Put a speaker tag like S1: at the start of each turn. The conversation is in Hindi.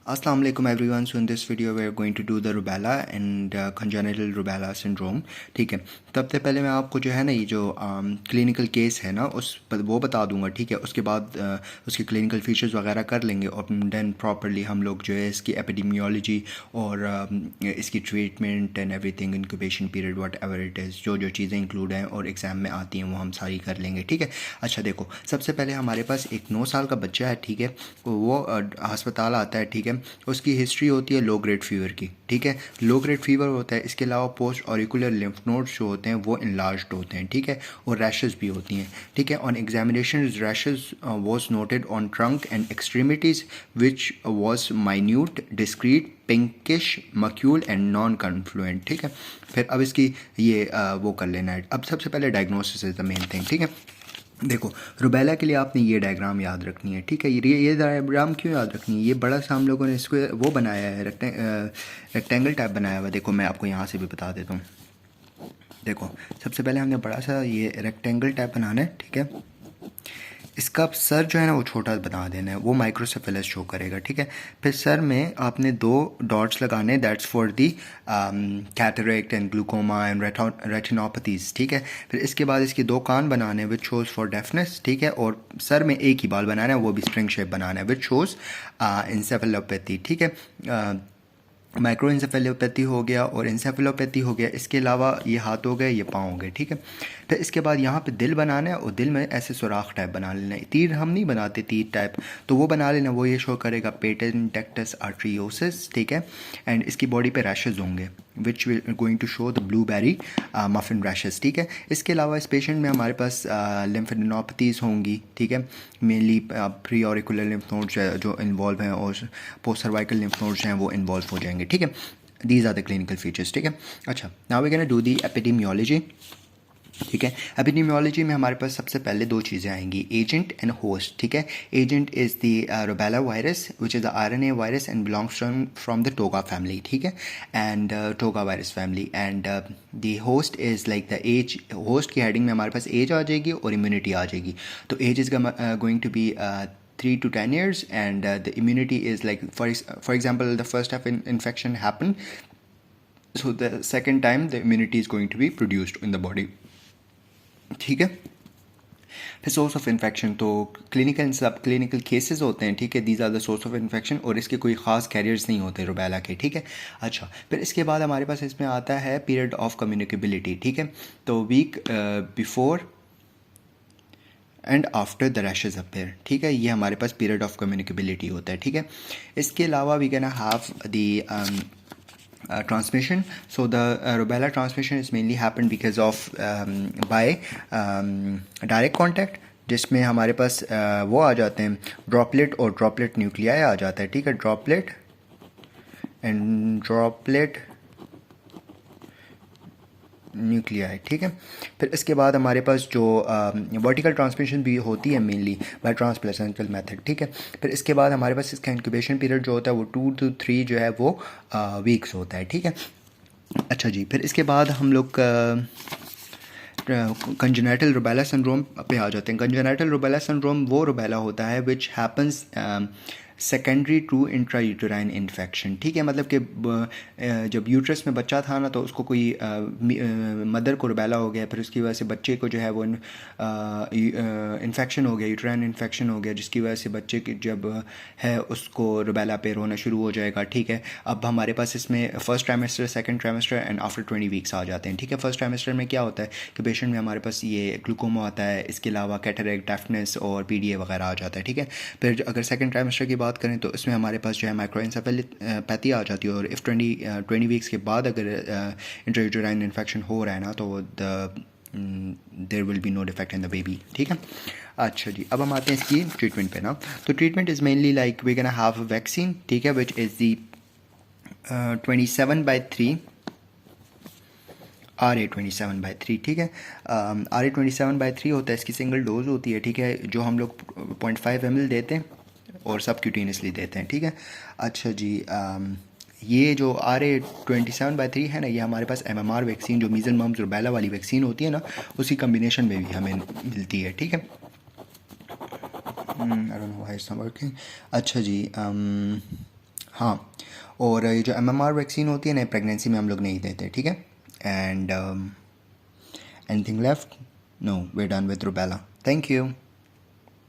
S1: Assalamu alaikum everyone. So in this video we are going to do the rubella and congenital rubella syndrome. ठीक है, सबसे पहले मैं आपको जो है ना ये जो क्लिनिकल केस है ना वो बता दूंगा. ठीक है, उसके बाद उसके क्लिनिकल फीचर्स वगैरह कर लेंगे और देन प्रॉपरली हम लोग जो है इसकी एपिडेमियोलॉजी और इसकी treatment and everything, incubation period, what ever it is, जो जो चीज़ें इंक्लूड हैं और एग्ज़ाम में आती हैं वो हम सारी कर लेंगे. ठीक है. अच्छा देखो, सबसे पहले हमारे पास एक 9 साल का बच्चा है. ठीक है, वो अस्पताल आता है. ठीक है, उसकी हिस्ट्री होती है लो ग्रेड फीवर की. ठीक है, लो ग्रेड फीवर होता है. इसके अलावा पोस्ट ऑरिकुलर लिम्फ नोड्स जो होते हैं वो इनलार्ज्ड होते हैं. ठीक है, और रैशेस भी होती हैं. ठीक है, on examination rashes was noted on trunk and extremities which was minute, discrete, pinkish, macule and non confluent. ठीक है, फिर अब इसकी ये वो कर लेना है. अब सबसे पहले diagnosis is the main thing. ठीक है, देखो रुबेला के लिए आपने ये डायग्राम याद रखनी है. ठीक है, ये डायग्राम क्यों याद रखनी है? ये बड़ा सा हम लोगों ने इसको वो बनाया है, रेक्टेंगल टाइप बनाया हुआ है. देखो मैं आपको यहाँ से भी बता देता हूँ. देखो सबसे पहले हमने बड़ा सा ये रेक्टेंगल टाइप बनाना है. ठीक है, इसका सर जो है ना वो छोटा बना देना है, वो माइक्रोसेफेलस शो करेगा. ठीक है, फिर सर में आपने 2 डॉट्स लगाने, that's for the cataract and glaucoma and retinopathies. ठीक है, फिर इसके बाद इसके 2 कान बनाने विच शोज फॉर डेफनेस. ठीक है, और सर में एक ही बाल बनाना है, वो भी स्प्रिंग शेप बनाना है विच शोज इंसेफेलोपैथी. ठीक है, माइक्रो इंसेफेलोपैथी हो गया और इंसेफेलोपैथी हो गया. इसके अलावा ये हाथ हो गए, ये पाँव हो गए. ठीक है, फिर इसके बाद यहाँ पे दिल बनाना है और दिल में ऐसे सुराख टाइप बना लेना है. तीर हम नहीं बनाते तीर टाइप, तो वो बना लेना. वो ये शो करेगा पेटेंट टेक्टस आर्ट्रियोसिस. ठीक है, एंड इसकी बॉडी पे रैशेज होंगे which will going to show the blueberry muffin rashes. ठीक है, इसके अलावा इस पेशेंट में हमारे पास लिम्फेडिनोपैथीज़ होंगी. ठीक है, mainly pre auricular lymph nodes जो इन्वॉल्व हैं और पोस्ट सर्वाइकल लिम्फ नोड्स हैं वो इन्वॉल्व हो जाएंगे. ठीक है, these are the clinical features. ठीक है, अच्छा now we can do the epidemiology. ठीक है, एपिडेमियोलॉजी में हमारे पास सबसे पहले 2 चीज़ें आएंगी, एजेंट एंड होस्ट. ठीक है, agent is the rubella virus which is the RNA virus and belongs from the toga family. ठीक है, and toga virus family. And the host is like the age. Host की हेडिंग में हमारे पास एज आ जाएगी और इम्यूनिटी आ जाएगी. तो age is going to be 3 to 10 years and the immunity is like for example the first half infection happened, so the second time the immunity is going to be produced in the body. ठीक है, फिर सोर्स ऑफ इन्फेक्शन तो clinical and subclinical cases होते हैं. ठीक है, these are the source of infection और इसके कोई ख़ास कैरियर्स नहीं होते रुबेला के. ठीक है, अच्छा फिर इसके बाद हमारे पास इसमें आता है पीरियड ऑफ कम्युनिकेबिलिटी. ठीक है, तो week before and after the rashes appear. ठीक है, ये हमारे पास पीरियड ऑफ कम्युनिकेबिलिटी होता है. ठीक है, इसके अलावा we can have the transmission. So the rubella transmission is mainly happened because of by direct contact, जिसमें हमारे पास वो आ जाते हैं ड्रॉपलेट और ड्रॉपलेट न्यूक्लियाई आ जाता है. ठीक है, ड्रॉपलेट एंड ड्रॉपलेट न्यूक्लियाई. ठीक है, फिर इसके बाद हमारे पास जो वर्टिकल ट्रांसमिशन भी होती है मेनली बाय ट्रांसप्लेसेंटल मेथड. ठीक है, फिर इसके बाद हमारे पास इसका इंक्यूबेशन पीरियड जो होता है वो 2 to 3 जो है वो वीक्स होता है. ठीक है, अच्छा जी, फिर इसके बाद हम लोग कंजेनिटल रुबेला सिंड्रोम पे आ जाते हैं. कंजेनिटल रुबेला सिंड्रोम वो रुबेला होता है which happens secondary to intrauterine infection. ठीक है, मतलब कि जब यूट्रस में बच्चा था ना तो उसको कोई मदर को रुबेला हो गया, फिर उसकी वजह से बच्चे को जो है वो इन्फेक्शन हो गया, यूट्राइन इन्फेक्शन हो गया, जिसकी वजह से बच्चे की जब है उसको रुबेला पेयर होना शुरू हो जाएगा. ठीक है, अब हमारे पास इसमें first trimester, second trimester and after 20 weeks आ जाते हैं. ठीक है, फर्स्ट ट्राइमेस्टर में क्या होता है कि पेशेंट में हमारे पास ये ग्लूकोमा आता है, इसके अलावा कैटरेक्ट, डेफनेस और PDA वगैरह आ जाता है. ठीक है, फिर अगर सेकंड ट्राइमेस्टर की बात करें तो इसमें हमारे पास जो है माइक्रोएंसेफेलोपैथी आ जाती है और इफ़ 20 वीक्स के बाद अगर इंट्रायूटेराइन इन्फेक्शन हो रहा है ना तो there will be no defect in the baby. ठीक है, अच्छा जी, अब हम आते हैं इसकी ट्रीटमेंट पे ना. तो treatment is mainly like we can have vaccine. ठीक है, विच इज़ दी 27/3 RA27/3. ठीक है, RA27/3 होता है, इसकी सिंगल डोज होती है. ठीक है, जो हम लोग 0.5 ml देते हैं और सबक्यूटेनियसली देते हैं. ठीक है, अच्छा जी, ये जो RA27/3 है ना, ये हमारे पास MMR वैक्सीन जो मीज़ल मम्स रुबेला वाली वैक्सीन होती है ना, उसी कम्बिनेशन में भी हमें मिलती है. ठीक है, I don't know why it's not working. अच्छा जी, हाँ, और ये जो MMR वैक्सीन होती है ना, प्रेगनेंसी में हम लोग नहीं देते, ठीक है। And anything left? No, we done with rubella. Thank you.